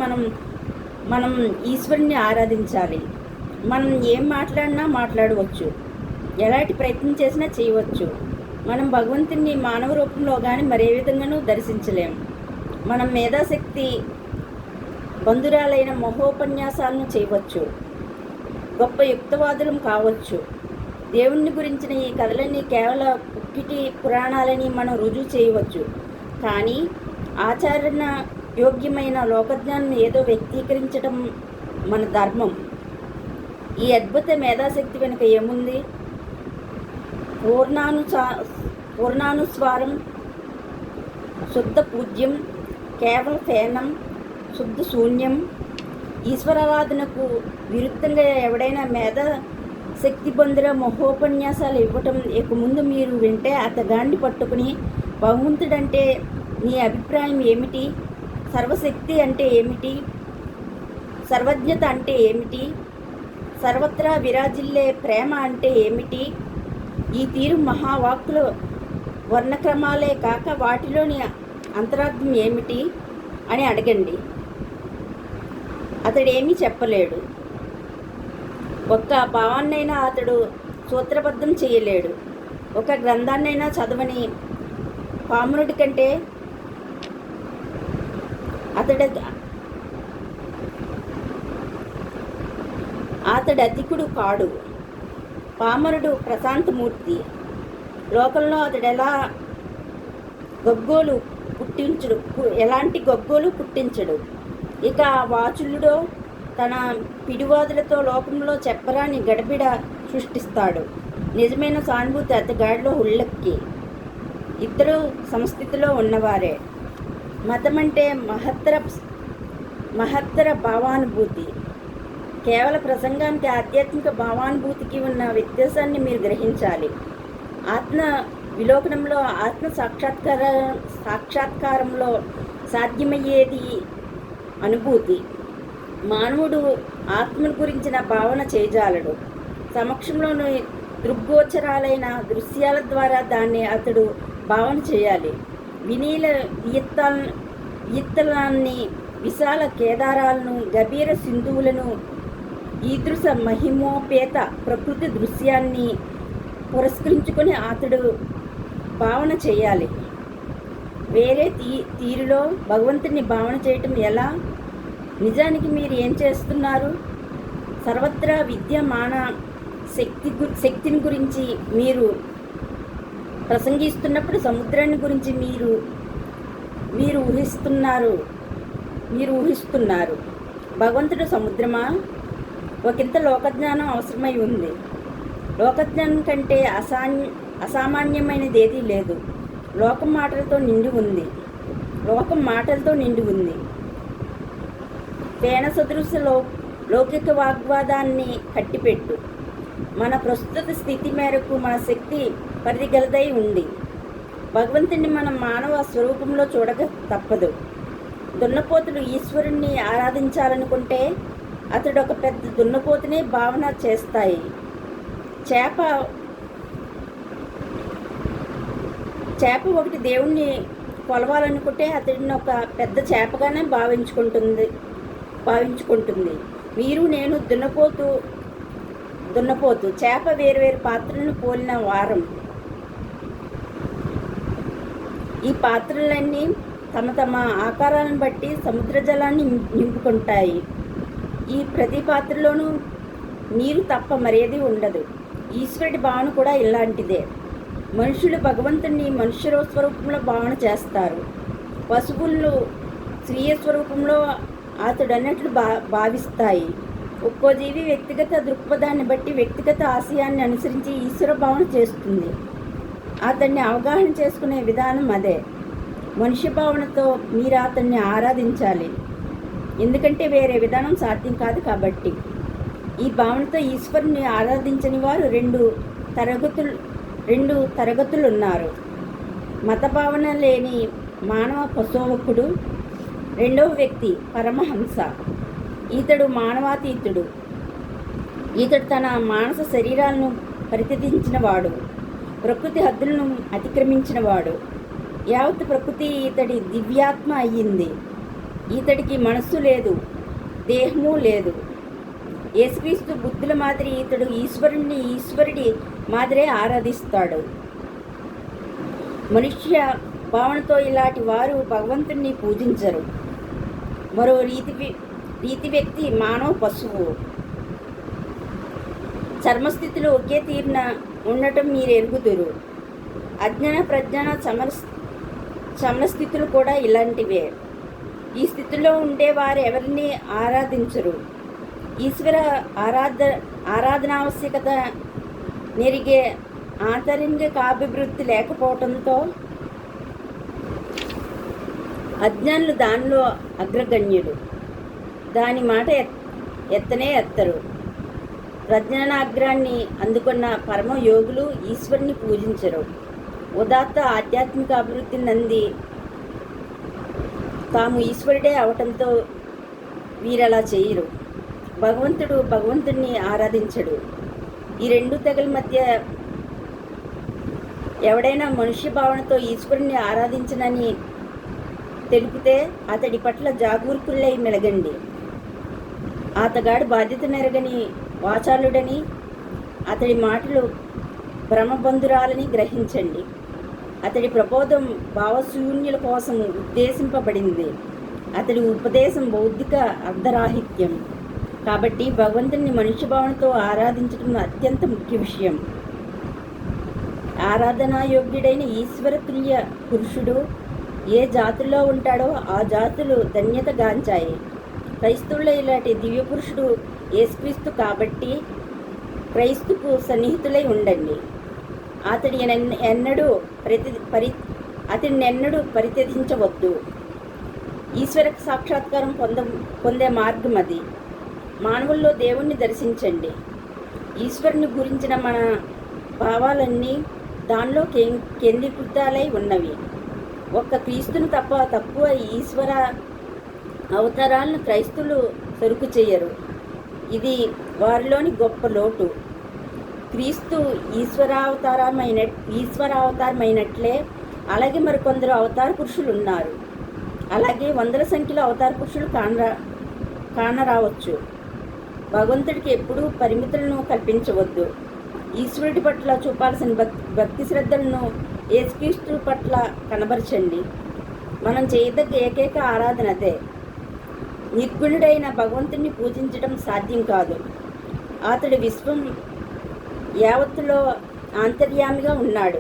మనం ఈశ్వరుని ఆరాధించాలి. మనం ఏం మాట్లాడవచ్చు, ఎలాంటి ప్రయత్నం చేసినా చేయవచ్చు. మనం భగవంతుని మానవ రూపంలో కానీ మరే విధంగానూ దర్శించలేం. మనం మేధాశక్తి బంధురాలైన మహోపన్యాసాలను చేయవచ్చు, గొప్ప యుక్తవాదులం కావచ్చు. దేవుణ్ణి గురించిన ఈ కథలన్నీ కేవల పుక్కిటి పురాణాలని మనం రుజువు చేయవచ్చు. కానీ ఆచరణ యోగ్యమైన లోకజ్ఞానం ఏదో వ్యక్తీకరించడం మన ధర్మం. ఈ అద్భుత మేధాశక్తి వెనుక ఏముంది? పూర్ణానుస్వారం, శుద్ధ పూజ్యం, కేవల ఫేనం, శుద్ధ శూన్యం. ఈశ్వరారాధనకు విరుద్ధంగా ఎవడైనా మేధాశక్తి పొందిన మహోపన్యాసాలు ఇవ్వటం ఇక ముందు మీరు వింటే అతగాన్ని పట్టుకుని భగవంతుడంటే నీ అభిప్రాయం ఏమిటి? సర్వశక్తి అంటే ఏమిటి? సర్వజ్ఞత అంటే ఏమిటి? సర్వత్రా విరాజిల్లే ప్రేమ అంటే ఏమిటి? ఈ తీరు మహావాక్కుల వర్ణక్రమాలే కాక వాటిలోని అంతరార్థం ఏమిటి అని అడగండి. అతడేమీ చెప్పలేడు. ఒక్క భావాన్నైనా అతడు సూత్రబద్ధం చేయలేడు. ఒక గ్రంథాన్నైనా చదవని పామరుడి కంటే అతడు అధికుడు కాడు. పామరుడు ప్రశాంతమూర్తి. లోకంలో అతడు ఎలాంటి గగ్గోలు పుట్టించడు. ఇక వాచులుడో తన పిడివాదులతో లోకంలో చెప్పరాని గడబిడ సృష్టిస్తాడు. నిజమైన సానుభూతి అతగాడిలో హుళ్ళెక్కి. ఇద్దరు సమస్థితిలో ఉన్నవారే. మతం అంటే మహత్తర భావానుభూతి. కేవల ప్రసంగానికి ఆధ్యాత్మిక భావానుభూతికి ఉన్న వ్యత్యాసాన్ని మీరు గ్రహించాలి. విలోకనంలో ఆత్మ సాక్షాత్కారంలో సాధ్యమయ్యేది అనుభూతి. మానవుడు ఆత్మను గురించిన భావన చేయజాలడు. సమక్షంలోని దృగ్గోచరాలైన దృశ్యాల ద్వారా దాన్ని అతడు భావన చేయాలి. వినీల విత్తలాన్ని, విశాల కేదారాలను, గభీర సింధువులను, ఈదృశ మహిమోపేత ప్రకృతి దృశ్యాన్ని పురస్కరించుకొని అతడు భావన చేయాలి. వేరే తీరులో భగవంతుని భావన చేయటం ఎలా? నిజానికి మీరు ఏం చేస్తున్నారు? సర్వత్రా విద్యమాన శక్తిని గురించి మీరు ప్రసంగిస్తున్నప్పుడు సముద్రాన్ని గురించి మీరు ఊహిస్తున్నారు. భగవంతుడు సముద్రమా? ఒకంత లోకజ్ఞానం అవసరమై ఉంది. లోకజ్ఞానం కంటే అసామాన్యమైనది ఏదీ లేదు. లోకం మాటలతో నిండి ఉంది. పేణ సదృశ లౌకిక వాగ్వాదాన్ని కట్టిపెట్టు. మన ప్రస్తుత స్థితి మేరకు మన శక్తి పరిధిగలదై ఉంది. భగవంతుని మనం మానవ స్వరూపంలో చూడక తప్పదు. దున్నపోతులు ఈశ్వరుణ్ణి ఆరాధించాలనుకుంటే అతడు ఒక పెద్ద దున్నపోతునే భావన చేస్తాయి. చేప ఒకటి దేవుణ్ణి కొలవాలనుకుంటే అతడిని ఒక పెద్ద చేపగానే భావించుకుంటుంది. మీరు నేను దున్నపోతు చేప వేరువేరు పాత్రలను పోలిన వారం. ఈ పాత్రలన్నీ తమ తమ ఆకారాలను బట్టి సముద్ర జలాన్ని నింపుకుంటాయి. ఈ ప్రతి పాత్రలోనూ నీరు తప్ప మరేది ఉండదు. ఈశ్వరుడి భావన కూడా ఇలాంటిదే. మనుషులు భగవంతుని మనుష్య స్వరూపంలో భావన చేస్తారు. పశువులు స్వీయ స్వరూపంలో అతడు అన్నట్లు భావిస్తాయి. ఒక్కో జీవి వ్యక్తిగత దృక్పథాన్ని బట్టి వ్యక్తిగత ఆశయాన్ని అనుసరించి ఈశ్వర భావన చేస్తుంది. అతన్ని అవగాహన చేసుకునే విధానం అదే. మనుష్య భావనతో మీరు అతన్ని ఆరాధించాలి. ఎందుకంటే వేరే విధానం సాధ్యం కాదు కాబట్టి. ఈ భావనతో ఈశ్వరుని ఆరాధించని వారు రెండు తరగతులు ఉన్నారు. మత భావన లేని మానవ పశువకుడు. రెండవ వ్యక్తి పరమహంస. ఈతడు మానవాతీతుడు. ఈతడు తన మానస శరీరాలను పరిత్యజించినవాడు. ప్రకృతి హద్దులను అతిక్రమించినవాడు. యావత్ ప్రకృతి ఈతడి దివ్యాత్మ అయ్యింది. ఈతడికి మనస్సు లేదు, దేహము లేదు. యేసుక్రీస్తు బుద్ధుల మాదిరి ఈతడు ఈశ్వరుడి మాదిరే ఆరాధిస్తాడు. మనుష్య భావనతో ఇలాంటి వారు భగవంతుణ్ణి పూజించరు. మరో రీతి వ్యక్తి మానవ పశువు. చర్మస్థితిలో ఒకే తీరున ఉండటం మీరు ఎరుగుదురు. అజ్ఞాన ప్రజ్ఞాన సమరస్థితులు కూడా ఇలాంటివే. ఈ స్థితిలో ఉండే వారు ఎవరిని ఆరాధించరు. ఈశ్వర ఆరాధనావశ్యకత నెరిగే ఆంతరంగికాభివృద్ధి లేకపోవడంతో అజ్ఞానులు దానిలో అగ్రగణ్యులు. దాని మాట ఎత్తనే ఎత్తరు. ప్రజ్ఞానాగ్రాన్ని అందుకున్న పరమయోగులు ఈశ్వరుని పూజించరు. ఉదాత్త ఆధ్యాత్మిక అభివృద్ధి నంది తాము ఈశ్వరుడే అవటంతో వీరలా చేయరు. భగవంతుణ్ణి ఆరాధించడు. ఈ రెండు తెగల మధ్య ఎవడైనా మనుష్య భావనతో ఈశ్వరుణ్ణి ఆరాధించనని తెలిపితే అతడి పట్ల జాగరూకులై మెలగండి. అతగాడు బాధ్యత నెరగని వాచాలుడని, అతడి మాటలు భ్రమబంధురాలని గ్రహించండి. అతడి ప్రబోధం భావశూన్యుల కోసం ఉద్దేశింపబడింది. అతడి ఉపదేశం బౌద్ధిక అర్ధరాహిత్యం. కాబట్టి భగవంతుని మనుష్య భావనతో ఆరాధించడం అత్యంత ముఖ్య విషయం. ఆరాధనాయోగ్యుడైన ఈశ్వరతుల్య పురుషుడు ఏ జాతుల్లో ఉంటాడో ఆ జాతులు ధన్యత గాంచాయి. క్రైస్తవుల్లో ఇలాంటి దివ్య పురుషుడు యేసుక్రీస్తు కాబట్టి క్రైస్తుకు సన్నిహితులై ఉండండి. అతడినెన్నడూ పరిత్యజించవద్దు. ఈశ్వర సాక్షాత్కారం పొందే మార్గం అది. మానవుల్లో దేవుణ్ణి దర్శించండి. ఈశ్వరుని గురించిన మన భావాలన్నీ దానిలో కేంద్రీకృతాలై ఉన్నవి. ఒక్క క్రీస్తును తప్ప తక్కువ ఈశ్వర అవతారాలను క్రైస్తవులు సరుకు చేయరు. ఇది వారిలోని గొప్ప లోటు. క్రీస్తు ఈశ్వరావతారమైనట్లే అలాగే మరికొందరు అవతార పురుషులు ఉన్నారు. అలాగే వందల సంఖ్యలో అవతార పురుషులు కానరావచ్చు. భగవంతుడికి ఎప్పుడూ పరిమితులను కల్పించవద్దు. ఈశ్వరుడి పట్ల చూపాల్సిన భక్తి శ్రద్ధలను యేసుక్రీస్తు పట్ల కనబరచండి. మనం చేయదగ్గ ఏకైక ఆరాధన అదే. నిర్గుణుడైన భగవంతుని పూజించడం సాధ్యం కాదు. అతడు విశ్వం యావత్తులో ఆంతర్యామిగా ఉన్నాడు.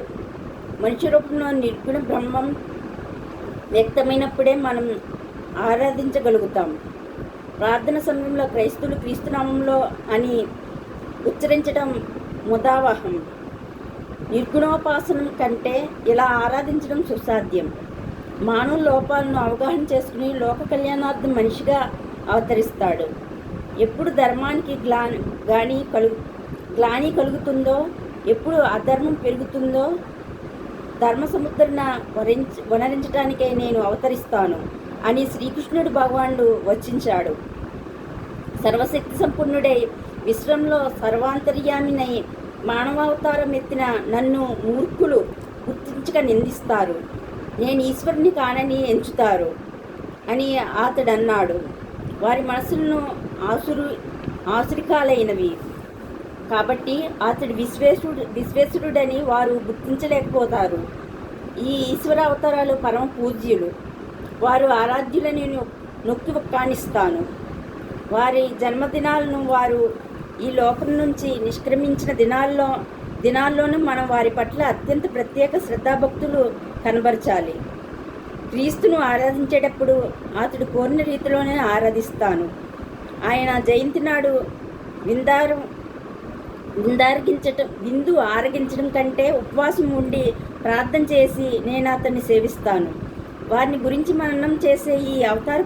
మనిషి రూపంలో నిర్గుణ బ్రహ్మం వ్యక్తమైనప్పుడే మనం ఆరాధించగలుగుతాం. ప్రార్థన సమయంలో క్రైస్తవులు క్రీస్తునామంలో అని ఉచ్చరించడం ముదావహం. నిర్గుణోపాసనం కంటే ఇలా ఆరాధించడం సుసాధ్యం. మానవ లోపాలను అవగాహన చేసుకుని లోక కళ్యాణార్థం మనిషిగా అవతరిస్తాడు. ఎప్పుడు ధర్మానికి గ్లాని కలుగుతుందో, ఎప్పుడు అధర్మం పెరుగుతుందో ధర్మ సముద్రన వనరించడానికై నేను అవతరిస్తాను అని శ్రీకృష్ణుడు భగవానుడు వచించాడు. సర్వశక్తి సంపన్నుడై విశ్వంలో సర్వాంతర్యామినై మానవావతారం ఎత్తిన నన్ను మూర్ఖులు గుర్తించక నిందిస్తారు. నేను ఈశ్వరుని కానని ఎంచుతారు అని అతడన్నాడు. వారి మనసులను ఆసురికాలైనవి కాబట్టి అతడు విశ్వేశ్వరుడని వారు గుర్తించలేకపోతారు. ఈ ఈశ్వర అవతారాలు పరమ పూజ్యులు. వారు ఆరాధ్యులని నొక్కి కానిస్తాను. వారి జన్మదినాలను వారు ఈ లోకం నుంచి నిష్క్రమించిన దినాల్లోనూ మనం వారి పట్ల అత్యంత ప్రత్యేక శ్రద్ధాభక్తులు కనబరచాలి. క్రీస్తును ఆరాధించేటప్పుడు అతడు కోరిన రీతిలోనే ఆరాధిస్తాను. ఆయన జయంతి నాడు విందు ఆరగించడం కంటే ఉపవాసం ఉండి ప్రార్థన చేసి నేను అతన్ని సేవిస్తాను. వారిని గురించి మననం చేసే ఈ అవతార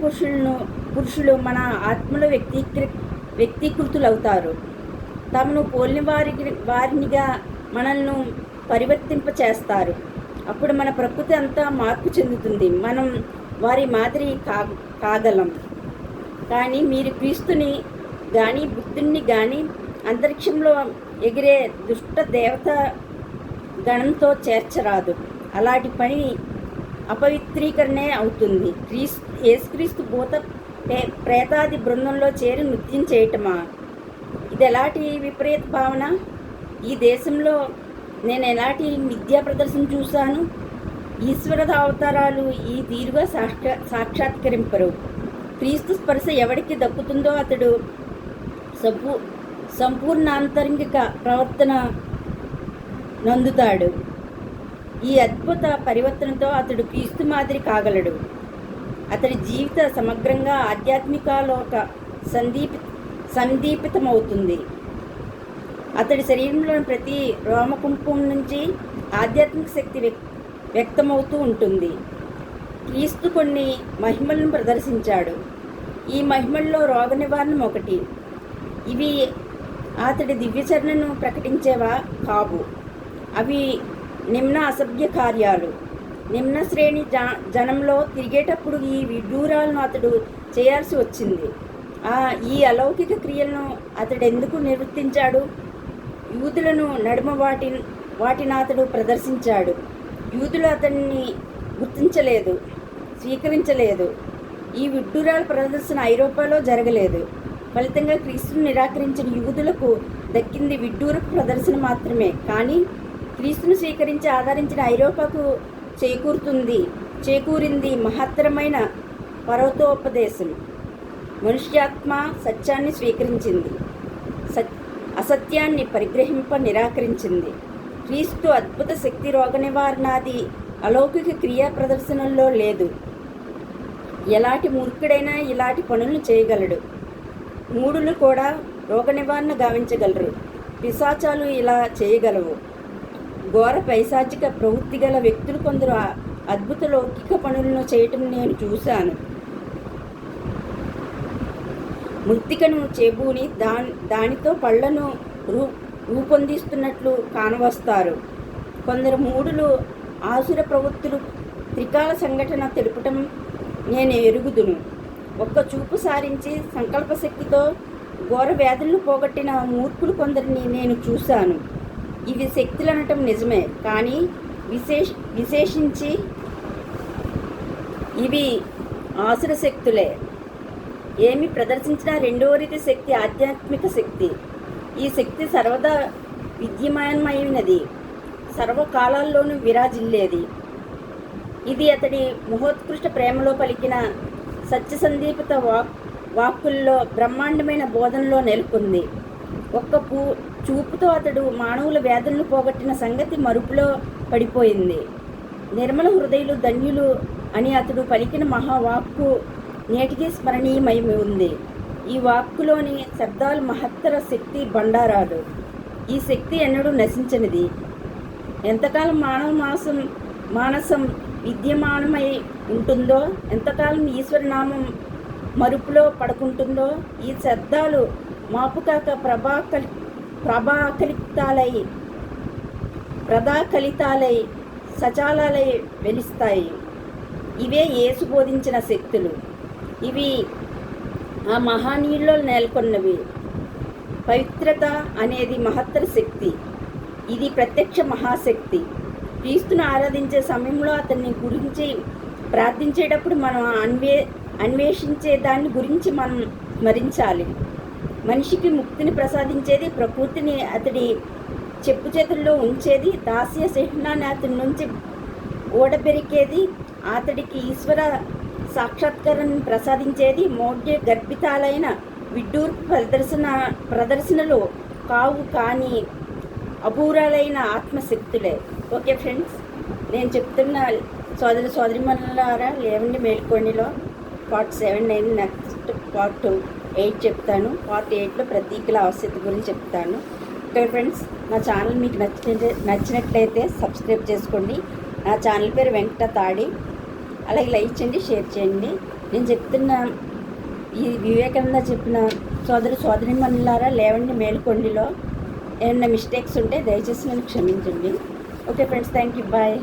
పురుషులు మన ఆత్మలో వ్యక్తీకృతులవుతారు. తమను పోలిన వారినిగా మనల్ని పరివర్తింపచేస్తారు. అప్పుడు మన ప్రకృతి అంతా మార్పు చెందుతుంది. మనం వారి మాదిరి కాగలం. కానీ మీరు క్రీస్తుని కానీ బుద్ధుని కానీ అంతరిక్షంలో ఎగిరే దుష్ట దేవత గణంతో చేర్చరాదు. అలాంటి పని అపవిత్రీకరణే అవుతుంది. యేసుక్రీస్తు భూత ప్రేతాది బృందంలో చేరి నృత్యం చేయటమా? ఇది ఎలాంటి విపరీత భావన? ఈ దేశంలో నేను ఎలాంటి మిథ్యా ప్రదర్శన చూశాను? ఈశ్వర అవతారాలు ఈ తీరుగా సాక్షాత్కరింపరు. క్రీస్తు స్పర్శ ఎవరికి దక్కుతుందో అతడు సంపూర్ణాంతరంగిక ప్రవర్తన నందుతాడు. ఈ అద్భుత పరివర్తనతో అతడు క్రీస్తు మాదిరి కాగలడు. అతడి జీవిత సమగ్రంగా ఆధ్యాత్మికలోక సందీపితమవుతుంది. అతడి శరీరంలోని ప్రతి రోమకుంపం నుంచి ఆధ్యాత్మిక శక్తి వ్యక్తమవుతూ ఉంటుంది. క్రీస్తు కొన్ని మహిమలను ప్రదర్శించాడు. ఈ మహిమల్లో రోగ నివారణ ఒకటి. ఇవి అతడి దివ్యచరణను ప్రకటించేవా కావు. అవి నిమ్న అసభ్య కార్యాలు. నిమ్న శ్రేణి జనంలో తిరిగేటప్పుడు ఈ విడ్డూరాలను అతడు చేయాల్సి వచ్చింది. ఈ అలౌకిక క్రియలను అతడు ఎందుకు నిర్వర్తించాడు? యూదులను నడుమ వాటిని అతడు ప్రదర్శించాడు. యూదులు అతన్ని గుర్తించలేదు, స్వీకరించలేదు. ఈ విడ్డూరాల ప్రదర్శన ఐరోపాలో జరగలేదు. ఫలితంగా క్రీస్తును నిరాకరించిన యూదులకు దక్కింది విడ్డూర ప్రదర్శన మాత్రమే. కానీ క్రీస్తును స్వీకరించి ఆదరించిన ఐరోపాకు చేకూరింది మహత్తరమైన పర్వతోపదేశం. మనుష్యాత్మ సత్యాన్ని స్వీకరించింది, అసత్యాన్ని పరిగ్రహింప నిరాకరించింది. క్రీస్తు అద్భుత శక్తి రోగ నివారణాది అలౌకిక క్రియా ప్రదర్శనల్లో లేదు. ఎలాంటి మూర్ఖుడైనా ఇలాంటి పనులను చేయగలడు. మూఢులు కూడా రోగ నివారణ గావించగలరు. పిశాచాలు ఇలా చేయగలవు. ఘోర పైశాచిక ప్రవృత్తి గల వ్యక్తులు కొందరు అద్భుత లౌకిక పనులను చేయటం నేను చూశాను. మృత్తికను చేబూని దానితో పళ్లను రూపొందిస్తున్నట్లు కానవస్తారు. కొందరు మూఢులు ఆసుర ప్రవృత్తులు త్రికాల సంఘటన తెలుపటం నేను ఎరుగుదును. ఒక్క చూపు సారించి సంకల్ప శక్తితో ఘోర వ్యాధులను పోగొట్టిన మూర్ఖులు కొందరిని నేను చూశాను. ఇవి శక్తులు అనటం నిజమే, కానీ విశేషించి ఇవి ఆసుర శక్తులే. ఏమి ప్రదర్శించిన రెండవ రీతి శక్తి ఆధ్యాత్మిక శక్తి. ఈ శక్తి సర్వదా విద్యమానమైనది, సర్వకాలాల్లోనూ విరాజిల్లేది. ఇది అతడి మహోత్కృష్ట ప్రేమలో పలికిన సత్యసందీపిత వాక్కుల్లో బ్రహ్మాండమైన బోధనలో నెలకొంది. ఒక్క చూపుతో అతడు మానవుల వ్యాధులను పోగొట్టిన సంగతి మరుపులో పడిపోయింది. నిర్మల హృదయులు ధన్యులు అని అతడు పలికిన మహావాక్కు నేటికి స్మరణీయమై ఉంది. ఈ వాక్కులోని శబ్దాలు మహత్తర శక్తి బండారాలు. ఈ శక్తి ఎన్నడూ నశించనిది. ఎంతకాలం మానసం విద్యమానమై ఉంటుందో, ఎంతకాలం ఈశ్వరనామం మరుపులో పడుకుంటుందో, ఈ శబ్దాలు మాపుకాక ప్రదాకలితాలై సచాలాలై వెలిస్తాయి. ఇవే యేసు బోధించిన శక్తులు. ఇవి ఆ మహానీయుల్లో నెలకొన్నవి. పవిత్రత అనేది మహత్తర శక్తి. ఇది ప్రత్యక్ష మహాశక్తి. క్రీస్తును ఆరాధించే సమయంలో అతన్ని గురించి ప్రార్థించేటప్పుడు మనం అన్వేషించే దాని గురించి మనం స్మరించాలి. మనిషికి ముక్తిని ప్రసాదించేది, ప్రకృతిని అతడి చెప్పు చేతుల్లో ఉంచేది, దాస్య చిహ్నాన్ని అతడి నుంచి ఓడబెరికేది, అతడికి ఈశ్వర సాక్షాత్కారాన్ని ప్రసాదించేది మౌఢ్య గర్భితాలైన విడ్డూర్పు ప్రదర్శనలు కావు, కానీ అపూర్వాలైన ఆత్మశక్తులే. ఓకే ఫ్రెండ్స్, నేను చెప్తున్న సోదరిమణులారా, లేవండి మేల్కొండిలో పార్ట్ 7 నేను నెక్స్ట్ పార్ట్ 8 చెప్తాను. పార్ట్ 8లో ప్రతీకల ఆవశ్యకత గురించి చెప్తాను. ఓకే ఫ్రెండ్స్, నా ఛానల్ మీకు నచ్చినట్లయితే సబ్స్క్రైబ్ చేసుకోండి. నా ఛానల్ పేరు వెంకట తాడి. అలాగే లైక్ చేయండి, షేర్ చేయండి. నేను చెప్తున్న ఈ వివేకానంద చెప్పిన సోదరిమణులారా, లేవండి మేల్కొండిలో ఏమైనా మిస్టేక్స్ ఉంటే దయచేసి నన్ను క్షమించండి. Okay friends, thank you, bye.